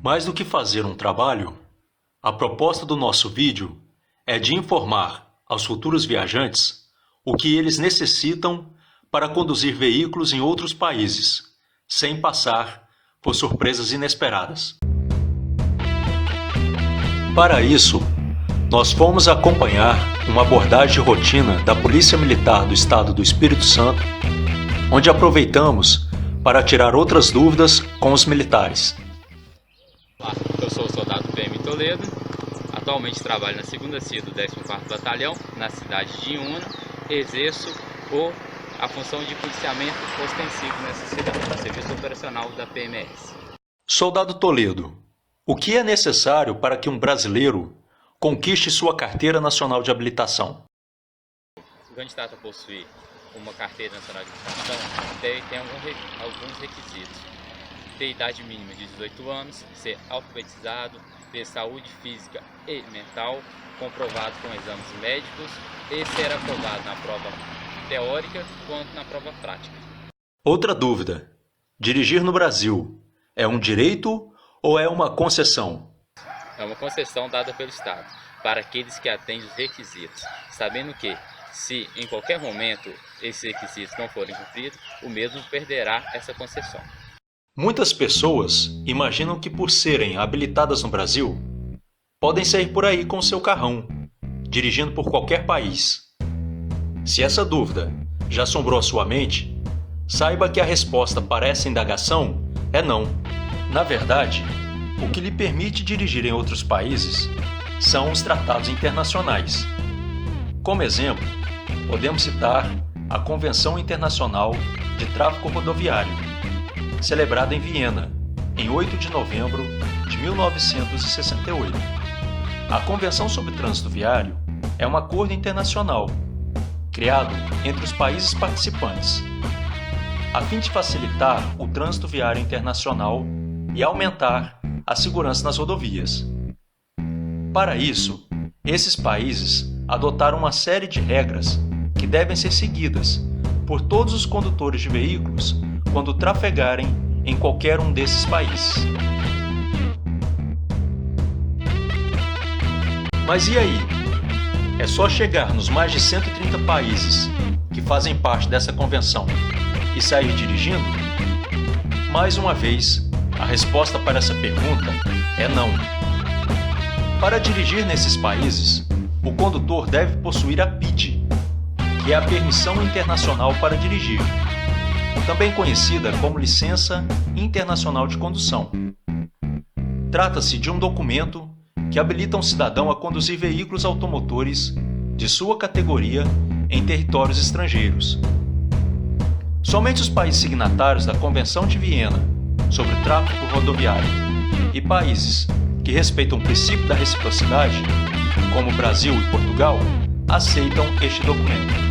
Mais do que fazer um trabalho, a proposta do nosso vídeo é de informar aos futuros viajantes o que eles necessitam para conduzir veículos em outros países, sem passar por surpresas inesperadas. Para isso, nós fomos acompanhar uma abordagem de rotina da Polícia Militar do Estado do Espírito Santo, onde aproveitamos para tirar outras dúvidas com os militares. Olá, eu sou o soldado PM Toledo, atualmente trabalho na 2ª CIA do 14º Batalhão, na cidade de Iuna, exerço a função de policiamento ostensivo nessa cidade, serviço operacional da PMS. Soldado Toledo, o que é necessário para que um brasileiro conquiste sua carteira nacional de habilitação? O candidato a possuir uma carteira nacional de habilitação tem alguns requisitos. Ter idade mínima de 18 anos, ser alfabetizado, ter saúde física e mental, comprovado com exames médicos e ser aprovado na prova teórica quanto na prova prática. Outra dúvida: dirigir no Brasil é um direito ou é uma concessão? É uma concessão dada pelo Estado para aqueles que atendem os requisitos, sabendo que, se em qualquer momento esses requisitos não forem cumpridos, o mesmo perderá essa concessão. Muitas pessoas imaginam que, por serem habilitadas no Brasil, podem sair por aí com seu carrão, dirigindo por qualquer país. Se essa dúvida já assombrou a sua mente, saiba que a resposta para essa indagação é não. Na verdade, o que lhe permite dirigir em outros países são os tratados internacionais. Como exemplo, podemos citar a Convenção Internacional de Tráfego Rodoviário, celebrada em Viena, em 8 de novembro de 1968. A Convenção sobre Trânsito Viário é um acordo internacional criado entre os países participantes, a fim de facilitar o trânsito viário internacional e aumentar a segurança nas rodovias. Para isso, esses países adotaram uma série de regras que devem ser seguidas por todos os condutores de veículos quando trafegarem em qualquer um desses países. Mas e aí? É só chegar nos mais de 130 países que fazem parte dessa convenção e sair dirigindo? Mais uma vez, a resposta para essa pergunta é não. Para dirigir nesses países, o condutor deve possuir a PID, que é a Permissão Internacional para Dirigir, também conhecida como Licença Internacional de Condução. Trata-se de um documento que habilita um cidadão a conduzir veículos automotores de sua categoria em territórios estrangeiros. Somente os países signatários da Convenção de Viena sobre o Tráfego Rodoviário e países que respeitam o princípio da reciprocidade, como Brasil e Portugal, aceitam este documento.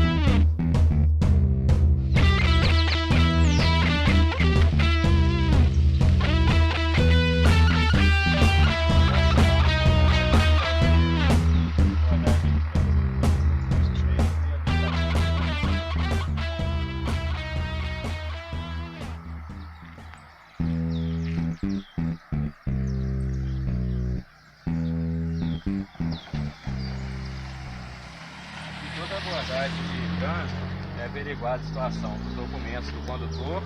Toda abordagem de trânsito é averiguar a situação dos documentos do condutor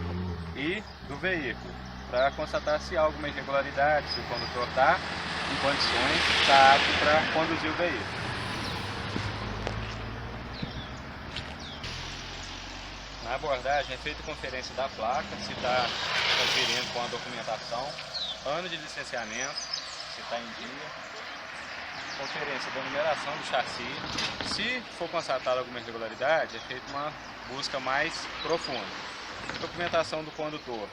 e do veículo, para constatar se há alguma irregularidade, se o condutor está em condições, está apto para conduzir o veículo. Na abordagem é feita conferência da placa, se está conferindo com a documentação, ano de licenciamento, se está em dia, conferência da numeração do chassi. Se for constatada alguma irregularidade, é feita uma busca mais profunda. Documentação do condutor,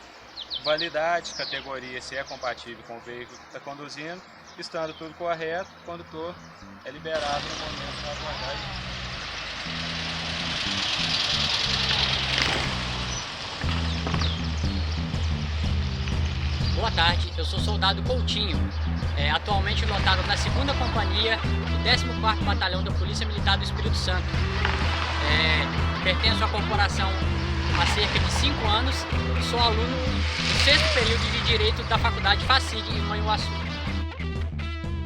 validade, categoria, se é compatível com o veículo que está conduzindo. Estando tudo correto, o condutor é liberado no momento da abordagem. Boa tarde, eu sou soldado Coutinho, atualmente lotado na 2ª Companhia do 14º Batalhão da Polícia Militar do Espírito Santo. Pertenço à corporação há cerca de 5 anos e sou aluno do 6º período de Direito da Faculdade FACIG em Manhuaçu.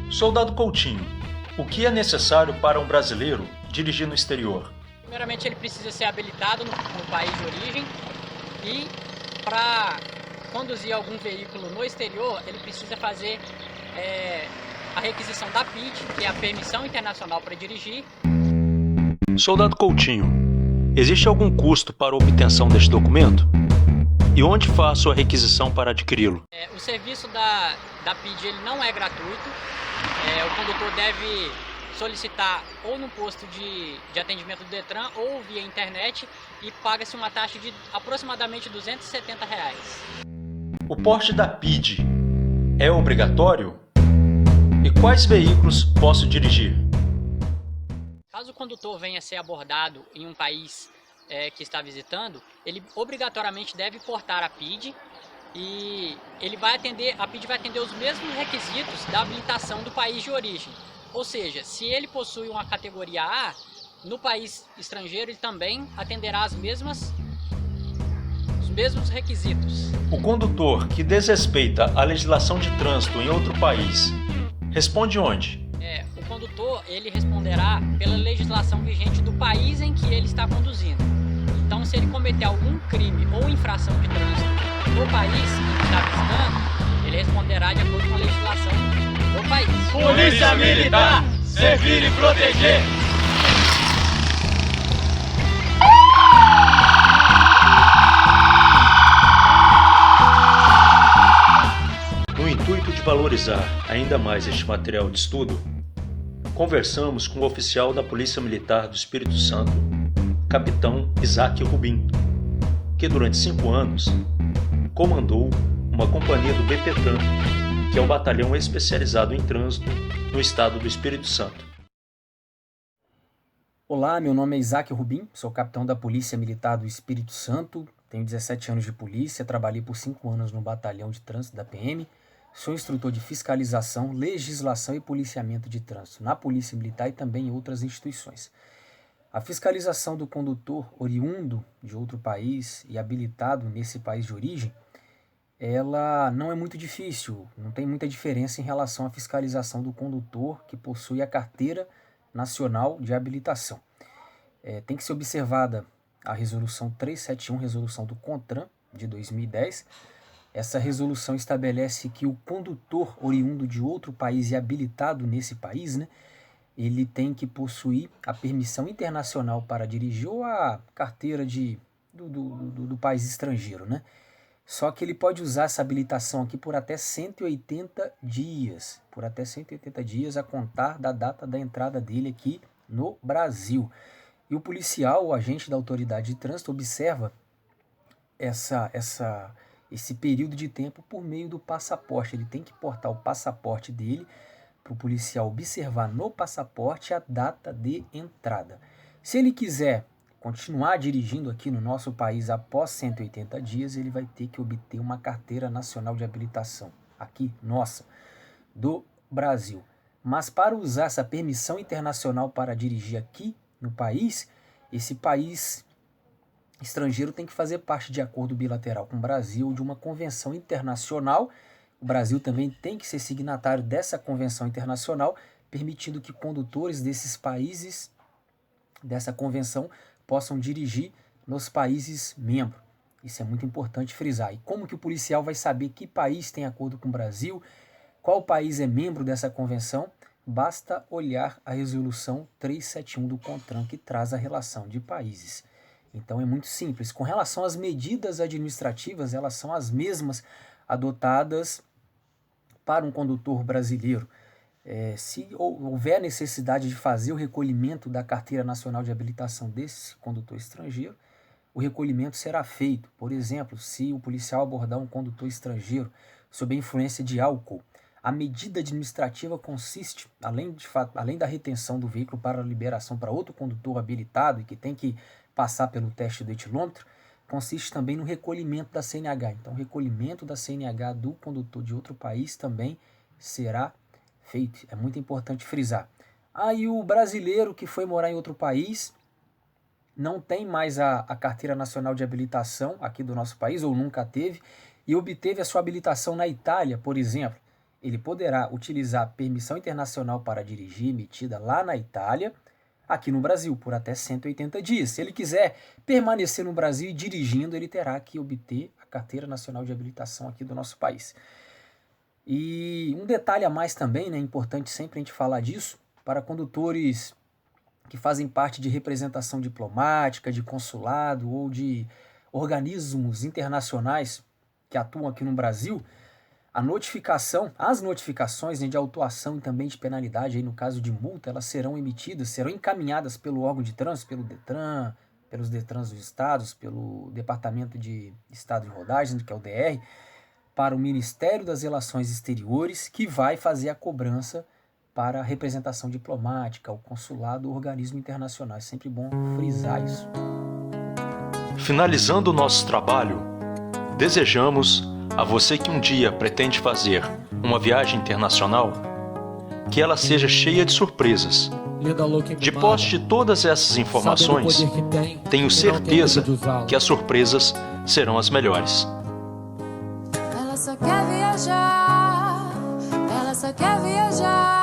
Soldado Coutinho, o que é necessário para um brasileiro dirigir no exterior? Primeiramente, ele precisa ser habilitado no país de origem e para conduzir algum veículo no exterior, ele precisa fazer a requisição da PID, que é a Permissão Internacional para Dirigir. Soldado Coutinho, existe algum custo para a obtenção deste documento? E onde faço a requisição para adquiri-lo? O serviço da PID ele não é gratuito. O condutor deve solicitar ou no posto de atendimento do Detran ou via internet e paga-se uma taxa de aproximadamente R$ 270. O porte da PID é obrigatório? E quais veículos posso dirigir? Caso o condutor venha a ser abordado em um país que está visitando, ele obrigatoriamente deve portar a PID e a PID vai atender os mesmos requisitos da habilitação do país de origem. Ou seja, se ele possui uma categoria A, no país estrangeiro ele também atenderá os mesmos requisitos. O condutor que desrespeita a legislação de trânsito em outro país responde onde? O condutor ele responderá pela legislação vigente do país em que ele está conduzindo. Então, se ele cometer algum crime ou infração de trânsito no país que está visitando, ele responderá de acordo com a legislação do país. Polícia Militar, servir e proteger. No intuito de valorizar ainda mais este material de estudo, conversamos com o oficial da Polícia Militar do Espírito Santo, Capitão Isaac Rubim, que durante 5 anos comandou uma companhia do BPTran, que é o batalhão especializado em trânsito no estado do Espírito Santo. Olá, meu nome é Isaac Rubim, sou capitão da Polícia Militar do Espírito Santo, tenho 17 anos de polícia, trabalhei por 5 anos no batalhão de trânsito da PM, sou instrutor de fiscalização, legislação e policiamento de trânsito na Polícia Militar e também em outras instituições. A fiscalização do condutor oriundo de outro país e habilitado nesse país de origem, ela não é muito difícil, não tem muita diferença em relação à fiscalização do condutor que possui a carteira nacional de habilitação. Tem que ser observada a resolução 371, resolução do CONTRAN de 2010. Essa resolução estabelece que o condutor oriundo de outro país e habilitado nesse país, ele tem que possuir a permissão internacional para dirigir ou a carteira do país estrangeiro, Só que ele pode usar essa habilitação aqui por até 180 dias, a contar da data da entrada dele aqui no Brasil. E o policial, o agente da autoridade de trânsito, observa esse período de tempo por meio do passaporte. Ele tem que portar o passaporte dele para o policial observar no passaporte a data de entrada. Se ele quiser continuar dirigindo aqui no nosso país após 180 dias, ele vai ter que obter uma carteira nacional de habilitação, aqui, nossa, do Brasil. Mas para usar essa permissão internacional para dirigir aqui no país, esse país estrangeiro tem que fazer parte de acordo bilateral com o Brasil ou de uma convenção internacional. O Brasil também tem que ser signatário dessa convenção internacional, permitindo que condutores desses países, dessa convenção, possam dirigir nos países membros. Isso é muito importante frisar. E como que o policial vai saber que país tem acordo com o Brasil, qual país é membro dessa convenção? Basta olhar a resolução 371 do CONTRAN, que traz a relação de países. Então é muito simples. Com relação às medidas administrativas, elas são as mesmas adotadas para um condutor brasileiro. Se houver necessidade de fazer o recolhimento da carteira nacional de habilitação desse condutor estrangeiro, o recolhimento será feito. Por exemplo, se o policial abordar um condutor estrangeiro sob a influência de álcool, a medida administrativa consiste, além da retenção do veículo para liberação para outro condutor habilitado e que tem que passar pelo teste do etilômetro, consiste também no recolhimento da CNH. Então, o recolhimento da CNH do condutor de outro país também será feito. É muito importante frisar. E o brasileiro que foi morar em outro país não tem mais a Carteira Nacional de Habilitação aqui do nosso país, ou nunca teve, e obteve a sua habilitação na Itália, por exemplo, ele poderá utilizar permissão internacional para dirigir emitida lá na Itália, aqui no Brasil, por até 180 dias. Se ele quiser permanecer no Brasil e dirigindo, ele terá que obter a Carteira Nacional de Habilitação aqui do nosso país. E um detalhe a mais também, né, é importante sempre a gente falar disso, para condutores que fazem parte de representação diplomática, de consulado ou de organismos internacionais que atuam aqui no Brasil, as notificações, né, de autuação e também de penalidade, aí no caso de multa, elas serão emitidas, serão encaminhadas pelo órgão de trânsito, pelo DETRAN, pelos DETRANs dos estados, pelo Departamento de Estado de Rodagem, que é o DR, para o Ministério das Relações Exteriores, que vai fazer a cobrança para a representação diplomática, o consulado, o organismo internacional. É sempre bom frisar isso. Finalizando o nosso trabalho, desejamos a você que um dia pretende fazer uma viagem internacional, que ela seja cheia de surpresas. De posse de todas essas informações, tenho certeza que as surpresas serão as melhores. Ela só quer viajar, ela só quer viajar.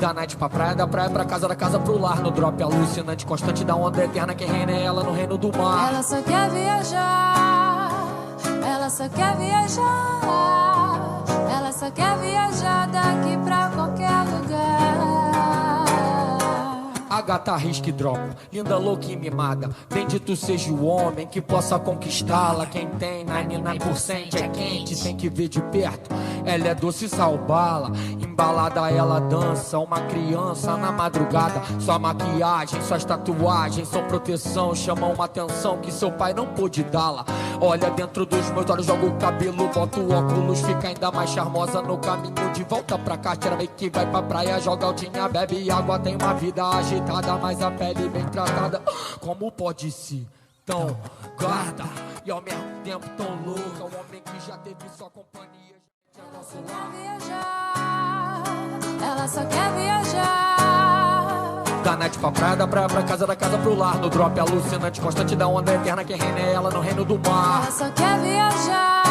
Da night pra praia, da praia pra casa, da casa pro lar. No drop alucinante, constante da onda eterna. Quem reina é ela no reino do mar. Ela só quer viajar, ela só quer viajar. Ela só quer viajar daqui pra qualquer lugar. A gata risca e dropa, linda, louca e mimada. Bendito seja o homem que possa conquistá-la. Quem tem 99% é quente, tem que ver de perto. Ela é doce sal bala, embalada ela dança. Uma criança na madrugada. Sua maquiagem, suas tatuagens são proteção. Chamam uma atenção que seu pai não pôde dá-la. Olha dentro dos meus olhos, joga o cabelo, bota o óculos, fica ainda mais charmosa no caminho de volta pra cá. Tira meio que vai pra praia, joga altinha, bebe água, tem uma vida agitada, mas a pele bem tratada. Como pode ser tão gata e ao mesmo tempo tão louca? Um homem que já teve sua companhia. Ela só quer viajar, ela só quer viajar. Da night pra praia, da praia pra casa, da casa pro lar. No drop alucinante, constante da onda eterna. Quem reina é ela no reino do mar. Ela só quer viajar,